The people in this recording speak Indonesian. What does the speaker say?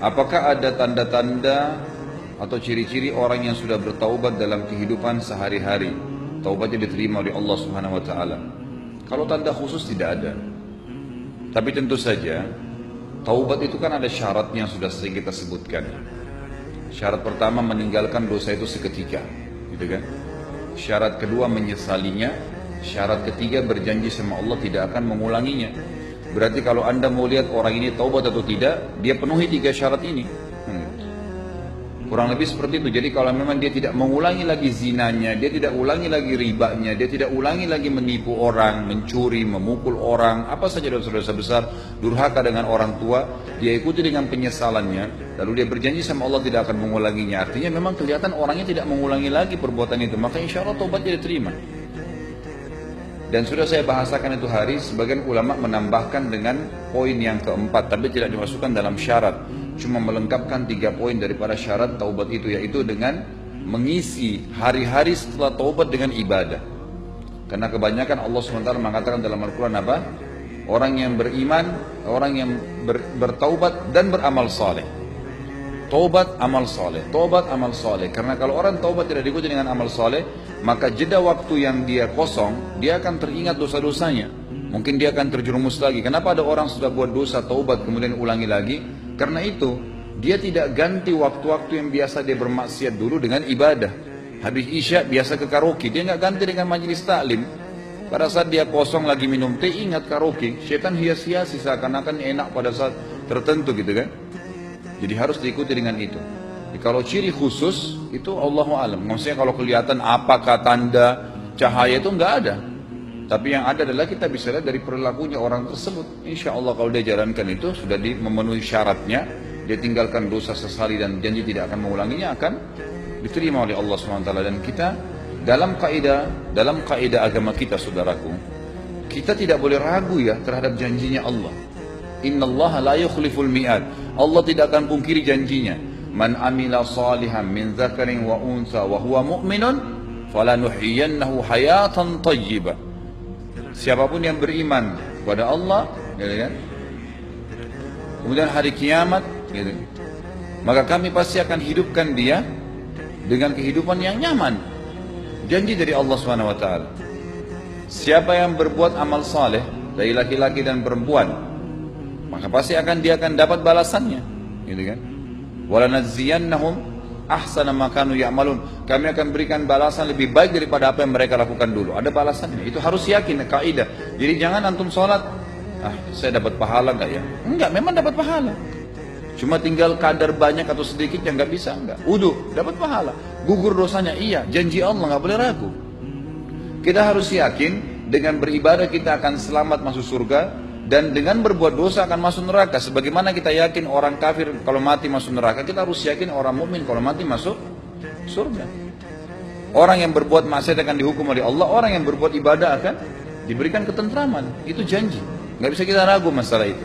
Apakah ada tanda-tanda atau ciri-ciri orang yang sudah bertaubat dalam kehidupan sehari-hari? Taubatnya diterima oleh Allah Subhanahu wa taala. Kalau tanda khusus tidak ada. Tapi tentu saja taubat itu kan ada syaratnya yang sudah sering kita sebutkan. Syarat pertama meninggalkan dosa itu seketika, gitu kan? Syarat kedua menyesalinya. Syarat ketiga berjanji sama Allah tidak akan mengulanginya. Berarti kalau Anda mau lihat orang ini taubat atau tidak, dia penuhi 3 syarat ini. Kurang lebih seperti itu. Jadi kalau memang dia tidak mengulangi lagi zinanya, dia tidak ulangi lagi ribanya, dia tidak ulangi lagi menipu orang, mencuri, memukul orang, apa saja dosa-dosa besar, durhaka dengan orang tua, dia ikuti dengan penyesalannya, lalu dia berjanji sama Allah tidak akan mengulanginya. Artinya memang kelihatan orangnya tidak mengulangi lagi perbuatan itu, maka insya Allah taubatnya diterima. Dan sudah saya bahasakan itu hari, sebagian ulama menambahkan dengan poin yang keempat, tapi tidak dimasukkan dalam syarat. Cuma melengkapkan 3 poin daripada syarat taubat itu, yaitu dengan mengisi hari-hari setelah taubat dengan ibadah. Karena kebanyakan Allah SWT mengatakan dalam Al-Quran apa? Orang yang beriman, orang yang bertaubat dan beramal saleh. Taubat, amal saleh, taubat, amal saleh. Karena kalau orang taubat tidak diikuti dengan amal saleh, maka jeda waktu yang dia kosong, dia akan teringat dosa-dosanya. Mungkin dia akan terjerumus lagi. Kenapa ada orang sudah buat dosa, taubat, kemudian ulangi lagi? Karena itu, dia tidak ganti waktu-waktu yang biasa dia bermaksiat dulu dengan ibadah. Habis isya biasa ke karaoke, dia nggak ganti dengan majelis taklim. Pada saat dia kosong lagi minum teh, ingat karaoke. Syaitan hias-hiasi seakan-akan enak pada saat tertentu gitu kan. Jadi harus diikuti dengan itu. Jadi kalau ciri khusus itu Allahu a'lam. Maksudnya kalau kelihatan apakah tanda cahaya itu nggak ada. Tapi yang ada adalah kita bisa lihat dari perilakunya orang tersebut. Insya Allah kalau dia jalankan itu sudah memenuhi syaratnya, dia tinggalkan dosa, sesali dan janji tidak akan mengulanginya, akan diterima oleh Allah SWT. Dan kita dalam kaidah agama kita, saudaraku, kita tidak boleh ragu ya terhadap janjinya Allah. Innallaha la yukhliful mi'ad. Allah tidak akan pungkiri janjinya. Man amila salihan min dzakarin wa unsa wa huwa mu'minun falanuhyiyannahu hayatan thayyibah. Siapapun yang beriman kepada Allah, gitu kan? Kemudian hari kiamat, gitu, maka kami pasti akan hidupkan dia dengan kehidupan yang nyaman. Janji dari Allah Subhanahu wa taala. Siapa yang berbuat amal saleh dari laki-laki dan perempuan, maka pasti dia akan dapat balasannya, gitu kan? Walanadziyannahum ahsana ma kanu ya'malun. Kami akan berikan balasan lebih baik daripada apa yang mereka lakukan dulu. Ada balasannya. Itu harus yakin, kaidah. Jadi jangan antum sholat, saya dapat pahala enggak ya? Enggak, memang dapat pahala. Cuma tinggal kadar banyak atau sedikit yang enggak bisa, enggak. Wudu, dapat pahala. Gugur dosanya, iya. Janji Allah, enggak boleh ragu. Kita harus yakin dengan beribadah kita akan selamat masuk surga. Dan dengan berbuat dosa akan masuk neraka. Sebagaimana kita yakin orang kafir kalau mati masuk neraka, kita harus yakin orang mukmin kalau mati masuk surga. Orang yang berbuat maksiat akan dihukum oleh Allah. Orang yang berbuat ibadah akan diberikan ketentraman. Itu janji. Nggak bisa kita ragu masalah itu.